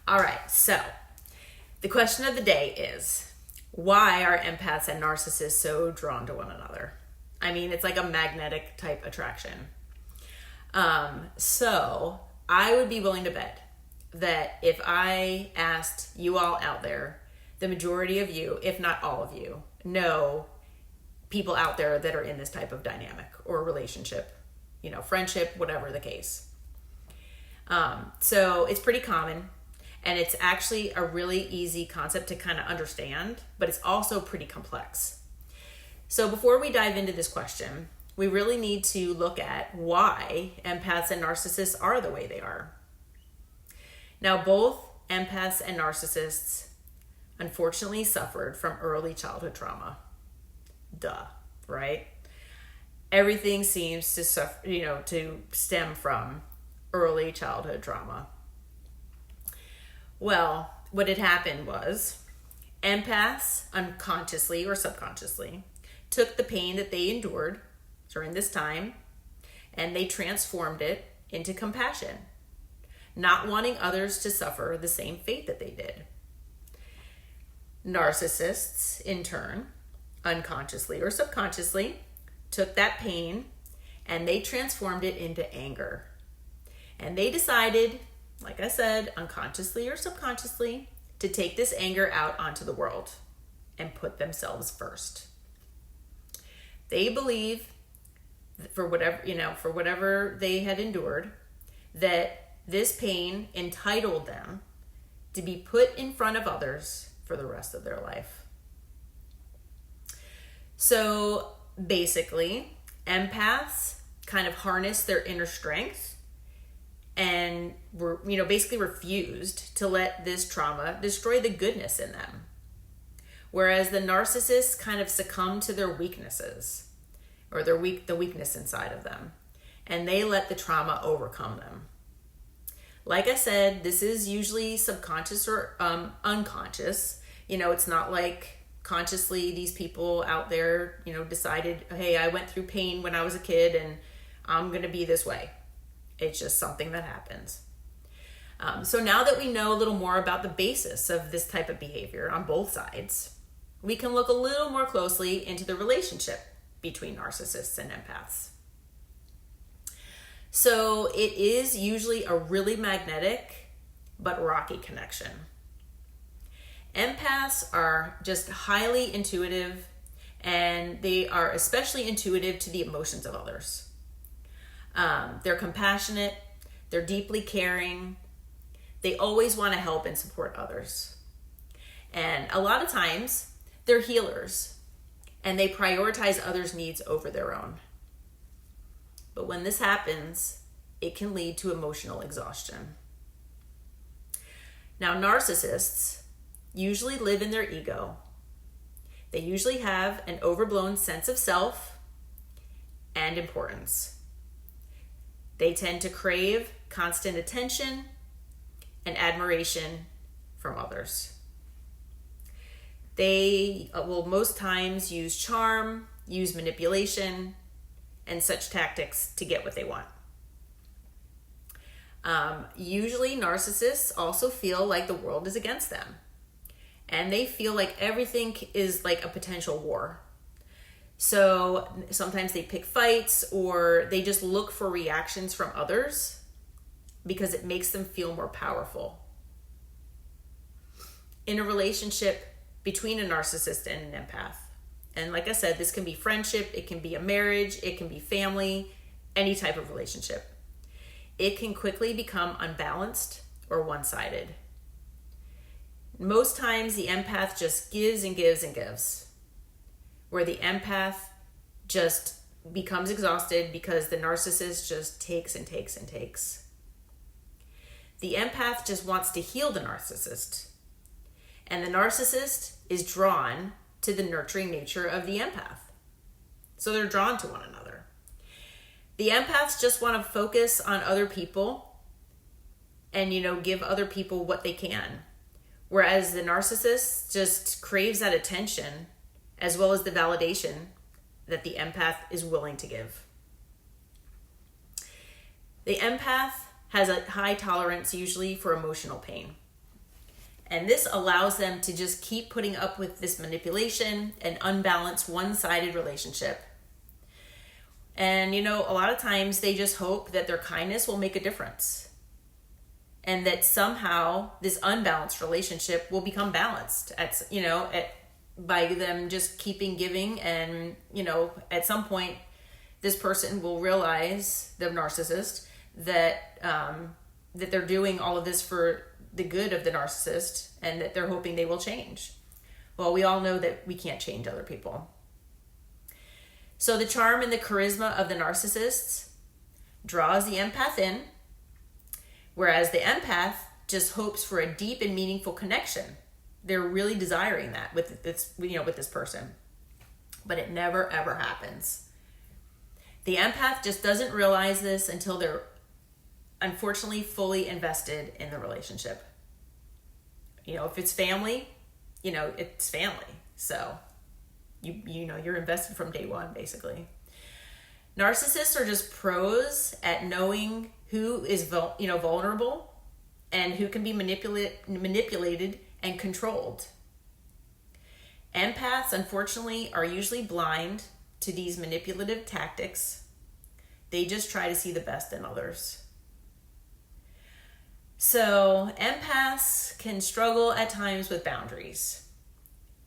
All right, so the question of the day is, why are empaths and narcissists so drawn to one another? I mean, it's like a magnetic type attraction. So I would be willing to bet that if I asked you all out there, the majority of you, if not all of you, know people out there that are in this type of dynamic or relationship, friendship, whatever the case. So it's pretty common, and it's actually a really easy concept to kind of understand, but it's also pretty complex. So before we dive into this question, we really need to look at why empaths and narcissists are the way they are. Now, both empaths and narcissists unfortunately suffered from early childhood trauma. Duh, right? Everything seems to suffer, to stem from early childhood trauma. Well, what had happened was empaths unconsciously or subconsciously took the pain that they endured during this time and they transformed it into compassion, not wanting others to suffer the same fate that they did. Narcissists, in turn, unconsciously or subconsciously, took that pain and they transformed it into anger. And they decided, like I said, unconsciously or subconsciously, to take this anger out onto the world and put themselves first. They believe, for whatever they had endured, that this pain entitled them to be put in front of others for the rest of their life. So basically, empaths kind of harness their inner strength and were, basically refused to let this trauma destroy the goodness in them. Whereas the narcissists kind of succumb to their weaknesses or the weakness inside of them, and they let the trauma overcome them. Like I said, this is usually subconscious or unconscious. It's not like consciously these people out there, decided, hey, I went through pain when I was a kid and I'm going to be this way. It's just something that happens. So now that we know a little more about the basis of this type of behavior on both sides, we can look a little more closely into the relationship between narcissists and empaths. So it is usually a really magnetic but rocky connection. Empaths are just highly intuitive, and they are especially intuitive to the emotions of others. They're compassionate, they're deeply caring, they always want to help and support others. And a lot of times, they're healers, and they prioritize others' needs over their own. But when this happens, it can lead to emotional exhaustion. Now, narcissists usually live in their ego. They usually have an overblown sense of self and importance. They tend to crave constant attention and admiration from others. They will most times use charm, use manipulation, and such tactics to get what they want. Usually narcissists also feel like the world is against them, and they feel like everything is like a potential war. So sometimes they pick fights, or they just look for reactions from others because it makes them feel more powerful. In a relationship between a narcissist and an empath, and like I said, this can be friendship, it can be a marriage, it can be family, any type of relationship. It can quickly become unbalanced or one-sided. Most times the empath just gives and gives and gives, where the empath just becomes exhausted because the narcissist just takes and takes and takes. The empath just wants to heal the narcissist, and the narcissist is drawn to the nurturing nature of the empath. So they're drawn to one another. The empaths just want to focus on other people and, give other people what they can. Whereas the narcissist just craves that attention as well as the validation that the empath is willing to give. The empath has a high tolerance usually for emotional pain. And this allows them to just keep putting up with this manipulation and unbalanced, one-sided relationship. And, a lot of times they just hope that their kindness will make a difference. And that somehow this unbalanced relationship will become balanced by them just keeping giving. And, at some point, this person will realize, the narcissist, that they're doing all of this for the good of the narcissist and that they're hoping they will change. Well, we all know that we can't change other people. So the charm and the charisma of the narcissists draws the empath in, whereas the empath just hopes for a deep and meaningful connection. They're really desiring that with this person, but it never ever happens. The empath just doesn't realize this until they're unfortunately fully invested in the relationship. If it's family, it's family. So you're invested from day one, basically. Narcissists are just pros at knowing who is vulnerable and who can be manipulated and controlled. Empaths, unfortunately, are usually blind to these manipulative tactics. They just try to see the best in others. So empaths can struggle at times with boundaries.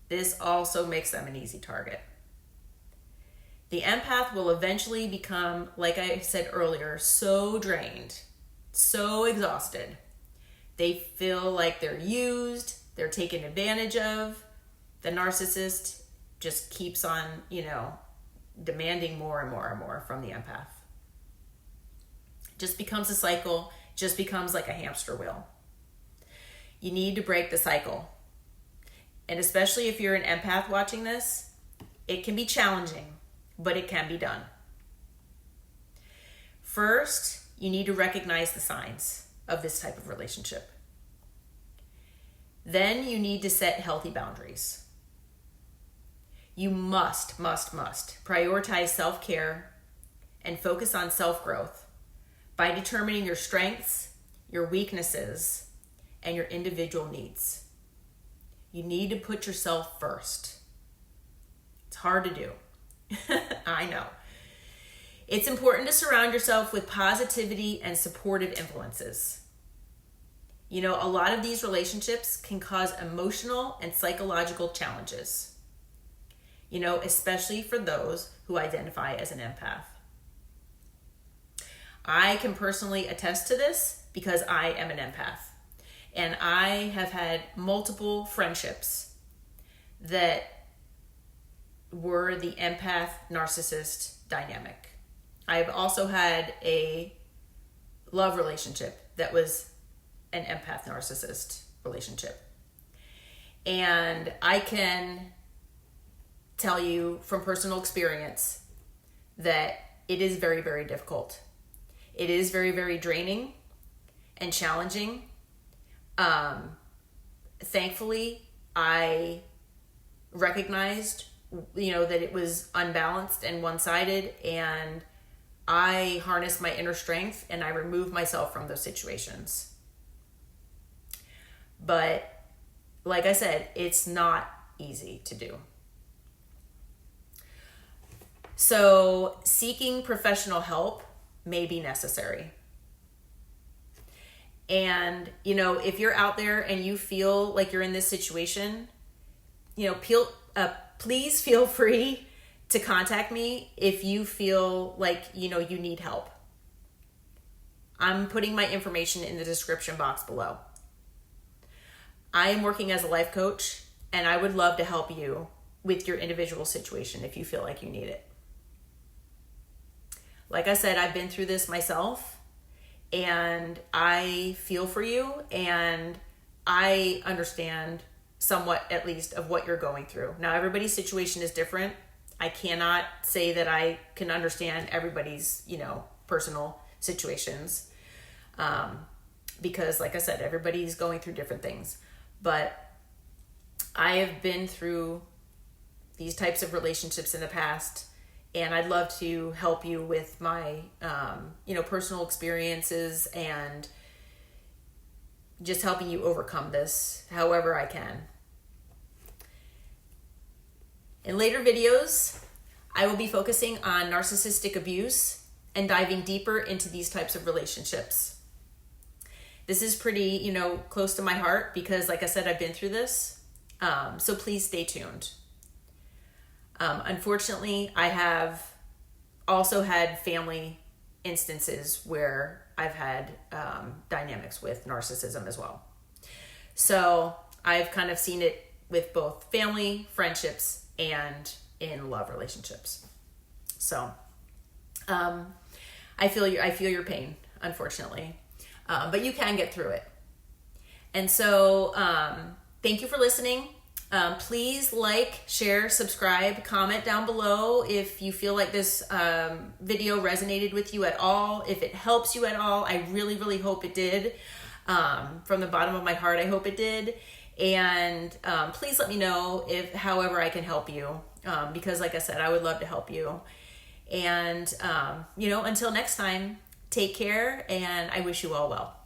This also makes them an easy target. The empath will eventually become, like I said earlier, so drained, so exhausted. They feel like they're used, they're taken advantage of. The narcissist just keeps on, demanding more and more and more from the empath. Just becomes a cycle, just becomes like a hamster wheel. You need to break the cycle. And especially if you're an empath watching this, it can be challenging, but it can be done. First, you need to recognize the signs of this type of relationship. Then you need to set healthy boundaries. You must prioritize self-care and focus on self-growth by determining your strengths, your weaknesses, and your individual needs. You need to put yourself first. It's hard to do. I know. It's important to surround yourself with positivity and supportive influences. A lot of these relationships can cause emotional and psychological challenges, especially for those who identify as an empath. I can personally attest to this because I am an empath. And I have had multiple friendships that were the empath-narcissist dynamic. I've also had a love relationship that was an empath-narcissist relationship. And I can tell you from personal experience that it is very, very difficult. It is very, very draining and challenging. Thankfully, I recognized, that it was unbalanced and one-sided, and I harnessed my inner strength and I removed myself from those situations. But like I said, it's not easy to do. So seeking professional help may be necessary. And, if you're out there and you feel like you're in this situation, please feel free to contact me if you feel like, you need help. I'm putting my information in the description box below. I am working as a life coach, and I would love to help you with your individual situation if you feel like you need it. Like I said, I've been through this myself, and I feel for you, and I understand somewhat, at least, of what you're going through. Now, everybody's situation is different. I cannot say that I can understand everybody's, personal situations. Because, like I said, everybody's going through different things. But I have been through these types of relationships in the past, and I'd love to help you with my, personal experiences and, just helping you overcome this however I can. In later videos, I will be focusing on narcissistic abuse and diving deeper into these types of relationships. This is pretty, close to my heart because, like I said, I've been through this. So please stay tuned. Unfortunately, I have also had family instances where I've had dynamics with narcissism as well. So I've kind of seen it with both family, friendships, and in love relationships. So I feel your pain, unfortunately, but you can get through it. And so thank you for listening. Please like, share, subscribe, comment down below if you feel like this video resonated with you at all, if it helps you at all. I really, really hope it did. From the bottom of my heart, I hope it did. And please let me know if however I can help you, because like I said, I would love to help you. And, until next time, take care, and I wish you all well.